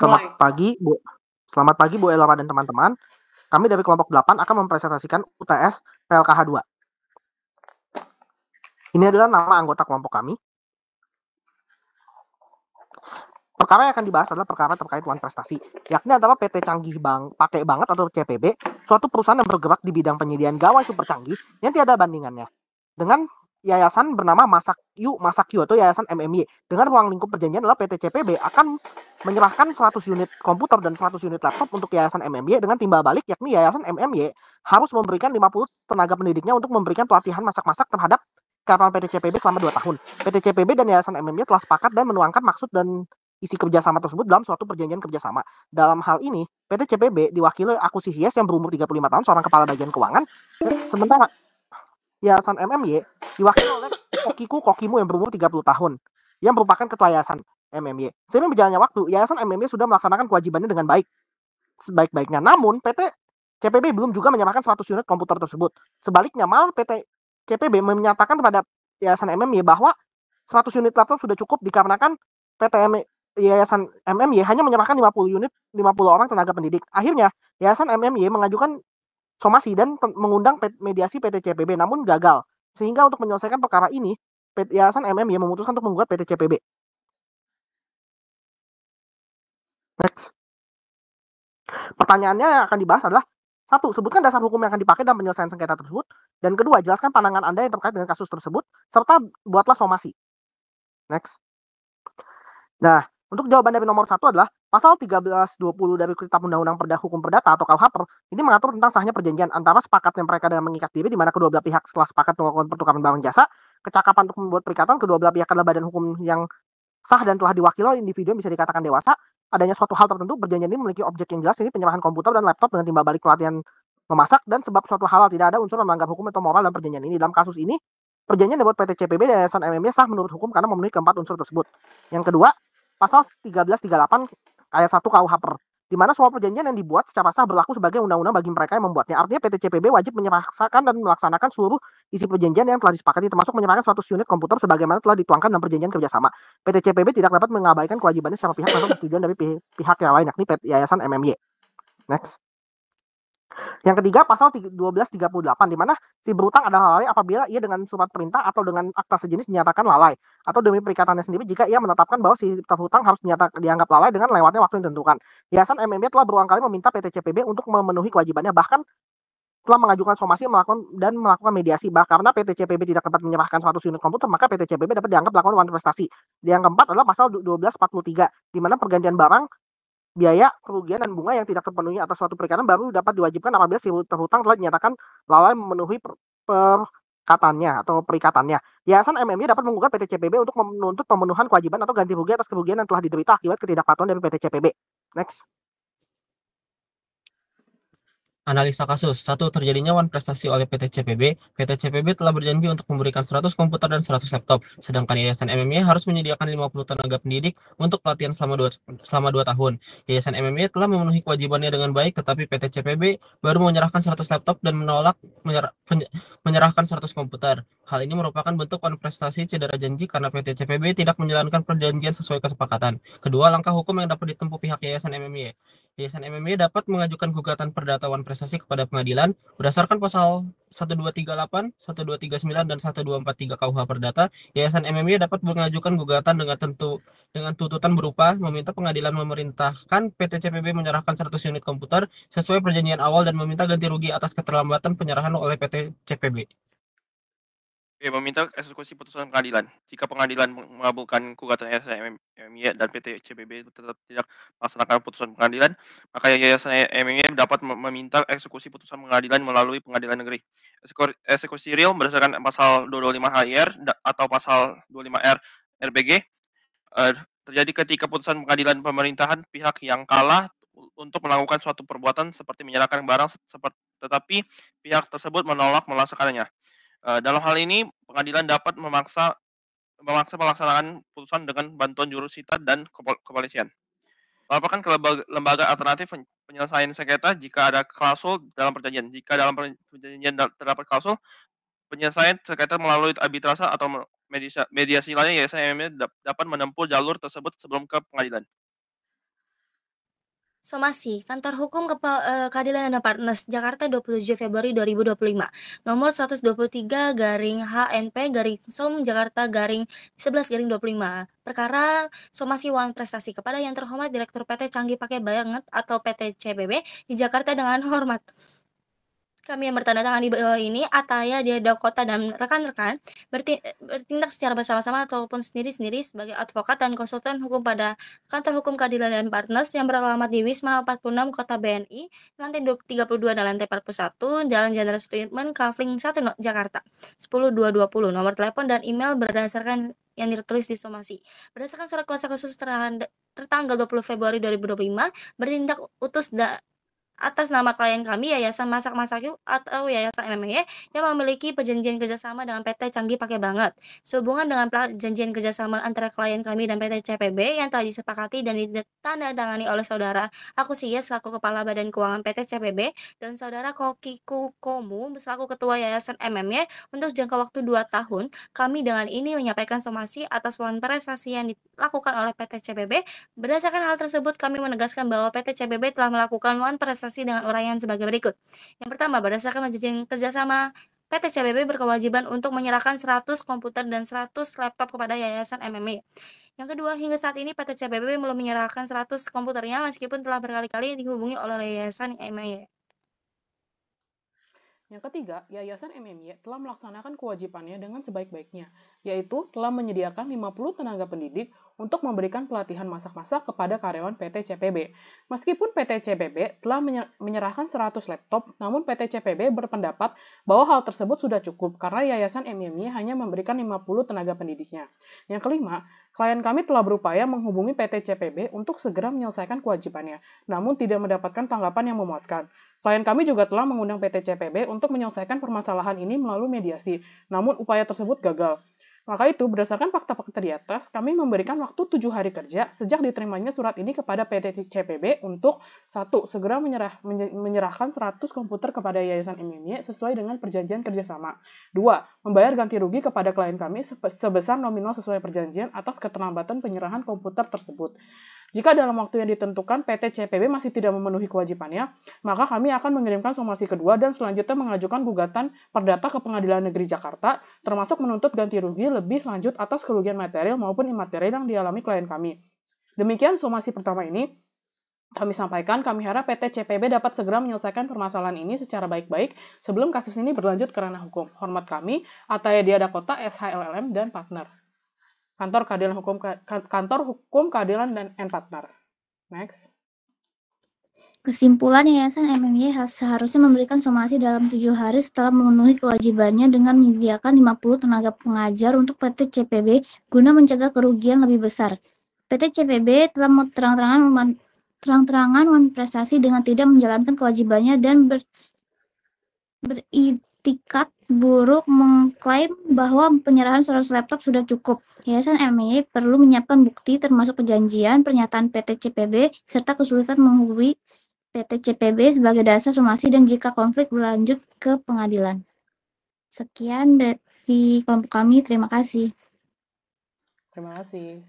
Selamat Mulai. pagi, Bu. Selamat pagi, Bu Elora dan teman-teman. Kami dari kelompok 8 akan mempresentasikan UTS PLKH 2. Ini adalah nama anggota kelompok kami. Perkara yang akan dibahas adalah perkara terkait Wan Prestasi, yakni antara PT Canggih Pakai Banget atau CPB, suatu perusahaan yang bergerak di bidang penyediaan gawai super canggih yang tiada bandingannya, dengan yayasan bernama Masakyu atau Yayasan MMY. Dengan ruang lingkup perjanjian adalah PT CPB akan menyerahkan 100 unit komputer dan 100 unit laptop untuk Yayasan MMY dengan timbal balik, yakni Yayasan MMY harus memberikan 50 tenaga pendidiknya untuk memberikan pelatihan masak-masak terhadap kapal PT CPB selama 2 tahun. PT CPB dan Yayasan MMY telah sepakat dan menuangkan maksud dan isi kerjasama tersebut dalam suatu perjanjian kerjasama. Dalam hal ini, PT CPB diwakili Akusi Hies yang berumur 35 tahun, seorang kepala bagian keuangan, sementara Yayasan MMY diwakili oleh Kokimu yang berumur 30 tahun, yang merupakan ketua Yayasan MMY. Seiring berjalannya waktu, Yayasan MMY sudah melaksanakan kewajibannya dengan baik, sebaik-baiknya. Namun, PT CPB belum juga menyerahkan 100 unit komputer tersebut. Sebaliknya, malah PT CPB menyatakan kepada Yayasan MMY bahwa 100 unit laptop sudah cukup dikarenakan Yayasan MMY hanya menyerahkan 50 unit 50 orang tenaga pendidik. Akhirnya, Yayasan MMY mengajukan somasi dan mengundang mediasi PT CPB, namun gagal. Sehingga untuk menyelesaikan perkara ini, Yayasan MMY memutuskan untuk menggugat PT CPB. Next. Pertanyaannya yang akan dibahas adalah, 1. Sebutkan dasar hukum yang akan dipakai dalam penyelesaian sengketa tersebut. Dan kedua, jelaskan pandangan Anda yang terkait dengan kasus tersebut, serta buatlah somasi. Next. Nah, untuk jawaban dari nomor 1 adalah pasal 1320 dari Kitab Undang-Undang Hukum Perdata atau KUHP ini mengatur tentang sahnya perjanjian antara sepakatnya mereka dengan mengikat diri, di mana kedua belah pihak setelah sepakat melakukan pertukaran barang jasa, kecakapan untuk membuat perikatan, kedua belah pihak adalah badan hukum yang sah dan telah diwakili oleh individu yang bisa dikatakan dewasa. Adanya suatu hal tertentu, perjanjian ini memiliki objek yang jelas, ini penyerahan komputer dan laptop dengan timbal balik pelatihan memasak, dan sebab suatu hal tidak ada unsur yang melanggar hukum atau moral dalam perjanjian ini. Dalam kasus ini, perjanjian yang dibuat PT CPB dan Yayasan MMY sah menurut hukum karena memenuhi keempat unsur tersebut. Yang kedua, pasal 1338 ayat 1 KUHP, di mana semua perjanjian yang dibuat secara sah berlaku sebagai undang-undang bagi mereka yang membuatnya. Artinya PT CPB wajib menyerahkan dan melaksanakan seluruh isi perjanjian yang telah disepakati, termasuk menyerahkan 100 unit komputer sebagaimana telah dituangkan dalam perjanjian kerjasama. PT CPB tidak dapat mengabaikan kewajibannya secara pihak tanpa persetujuan dari pihak yang lain, yakni Yayasan MMY. Next. Yang ketiga, pasal 1238, di mana si berutang adalah lalai apabila ia dengan surat perintah atau dengan akta sejenis dinyatakan lalai, atau demi perikatannya sendiri jika ia menetapkan bahwa si terhutang harus dianggap lalai dengan lewatnya waktu yang ditentukan. Yayasan MMY telah berulang kali meminta PT CPB untuk memenuhi kewajibannya, bahkan telah mengajukan somasi dan melakukan mediasi. Karena PT CPB tidak dapat menyerahkan 100 unit komputer, maka PT CPB dapat dianggap melakukan wan prestasi. Yang keempat adalah pasal 1243, di mana pergantian barang, biaya, kerugian, dan bunga yang tidak terpenuhi atas suatu perikatan baru dapat diwajibkan apabila si terhutang telah dinyatakan lalai memenuhi perikatannya atau perikatannya. Yayasan MMY dapat menggugat PT CPB untuk menuntut pemenuhan kewajiban atau ganti rugi atas kerugian yang telah diderita akibat ketidakpatuhan dari PT CPB. Next. Analisa kasus. 1. Terjadinya wan prestasi oleh PT CPB. PT CPB telah berjanji untuk memberikan 100 komputer dan 100 laptop, sedangkan Yayasan MMY harus menyediakan 50 tenaga pendidik untuk pelatihan selama 2 tahun. Yayasan MMY telah memenuhi kewajibannya dengan baik, tetapi PT CPB baru menyerahkan 100 laptop dan menolak menyerahkan 100 komputer. Hal ini merupakan bentuk wan prestasi cedera janji karena PT CPB tidak menjalankan perjanjian sesuai kesepakatan. Kedua, langkah hukum yang dapat ditempuh pihak Yayasan MMY. Yayasan MMY dapat mengajukan gugatan perdata wan prestasi kepada pengadilan berdasarkan pasal 1238, 1239, dan 1243 KUH Perdata. Yayasan MMY dapat mengajukan gugatan dengan tuntutan berupa meminta pengadilan memerintahkan PT CPB menyerahkan 100 unit komputer sesuai perjanjian awal dan meminta ganti rugi atas keterlambatan penyerahan oleh PT CPB. Meminta eksekusi putusan pengadilan. Jika pengadilan mengabulkan gugatan Yayasan MMY dan PT CPB tetap tidak melaksanakan putusan pengadilan, maka Yayasan MMY dapat meminta eksekusi putusan pengadilan melalui pengadilan negeri. Eksekusi real berdasarkan pasal 225 HIR atau pasal 25R RBG terjadi ketika putusan pengadilan pemerintahan pihak yang kalah untuk melakukan suatu perbuatan seperti menyerahkan barang, tetapi pihak tersebut menolak melaksanakannya. Dalam hal ini, pengadilan dapat memaksa pelaksanaan putusan dengan bantuan jurusita dan kepolisian. Laporkan ke lembaga alternatif penyelesaian sengketa jika ada klausul dalam perjanjian. Jika dalam perjanjian terdapat klausul, penyelesaian sengketa melalui arbitrase atau mediasi lainnya, Yayasan MMY dapat menempuh jalur tersebut sebelum ke pengadilan. Somasi, Kantor Hukum Keadilan dan Partners, Jakarta 27 Februari 2025, nomor 123/HNP/SOM Jakarta 11/25. Perkara somasi uang prestasi kepada yang terhormat Direktur PT Canggih Pakai Banget atau PT CPB di Jakarta dengan hormat. Kami yang bertanda tangan di bawah ini, Ataya, Dakota, dan rekan-rekan bertindak secara bersama-sama ataupun sendiri-sendiri sebagai advokat dan konsultan hukum pada Kantor Hukum Keadilan dan Partners yang beralamat di Wisma 46 Kota BNI, lantai 32 dan lantai 41, Jalan Jenderal Sudirman, Kavling 1, Jakarta, 10220. Nomor telepon dan email berdasarkan yang tertulis di somasi. Berdasarkan surat kuasa khusus tertanggal 20 Februari 2025, bertindak utus atas nama klien kami, Yayasan Masak Masak Yuk atau Yayasan MMA yang memiliki perjanjian kerjasama dengan PT Canggih Pakai Banget. Sehubungan dengan perjanjian kerjasama antara klien kami dan PT CPB yang telah disepakati dan ditandatangani oleh saudara aku Sia selaku Kepala Badan Keuangan PT CPB dan saudara Kokiku Komu selaku Ketua Yayasan MMA untuk jangka waktu 2 tahun, kami dengan ini menyampaikan somasi atas uang prestasi yang dilakukan oleh PT CPB. Berdasarkan hal tersebut, kami menegaskan bahwa PT CPB telah melakukan uang prestasi dengan uraian sebagai berikut. Yang pertama, berdasarkan perjanjian kerjasama, PT CPB berkewajiban untuk menyerahkan 100 komputer dan 100 laptop kepada Yayasan MMA. Yang kedua, hingga saat ini PT CPB belum menyerahkan 100 komputernya meskipun telah berkali-kali dihubungi oleh Yayasan MMA. Yang ketiga, Yayasan MMY telah melaksanakan kewajibannya dengan sebaik-baiknya, yaitu telah menyediakan 50 tenaga pendidik untuk memberikan pelatihan masak-masak kepada karyawan PT CPB. Meskipun PT CPB telah menyerahkan 100 laptop, namun PT CPB berpendapat bahwa hal tersebut sudah cukup karena Yayasan MMY hanya memberikan 50 tenaga pendidiknya. Yang kelima, klien kami telah berupaya menghubungi PT CPB untuk segera menyelesaikan kewajibannya, namun tidak mendapatkan tanggapan yang memuaskan. Klien kami juga telah mengundang PT CPB untuk menyelesaikan permasalahan ini melalui mediasi, namun upaya tersebut gagal. Maka itu, berdasarkan fakta-fakta di atas, kami memberikan waktu 7 hari kerja sejak diterimanya surat ini kepada PT CPB untuk 1. Segera menyerahkan 100 komputer kepada Yayasan MMY sesuai dengan perjanjian kerjasama. 2. Membayar ganti rugi kepada klien kami sebesar nominal sesuai perjanjian atas keterlambatan penyerahan komputer tersebut. Jika dalam waktu yang ditentukan PT CPB masih tidak memenuhi kewajibannya, maka kami akan mengirimkan somasi kedua dan selanjutnya mengajukan gugatan perdata ke Pengadilan Negeri Jakarta, termasuk menuntut ganti rugi lebih lanjut atas kerugian material maupun imaterial yang dialami klien kami. Demikian somasi pertama ini kami sampaikan, kami harap PT CPB dapat segera menyelesaikan permasalahan ini secara baik-baik sebelum kasus ini berlanjut ke ranah hukum. Hormat kami, Ataya Dakota, SHLLM, dan partner. Kantor Hukum Keadilan dan Partner. Next. Kesimpulan, Yayasan MMY seharusnya memberikan somasi dalam 7 hari setelah memenuhi kewajibannya dengan menyediakan 50 tenaga pengajar untuk PT CPB guna mencegah kerugian lebih besar. PT CPB telah terang-terangan prestasi dengan tidak menjalankan kewajibannya dan beritikat buruk mengklaim bahwa penyerahan 100 laptop sudah cukup. Yayasan MMY perlu menyiapkan bukti termasuk perjanjian, pernyataan PT CPB, serta kesulitan menghubungi PT CPB sebagai dasar somasi dan jika konflik berlanjut ke pengadilan. Sekian dari kelompok kami, terima kasih. Terima kasih.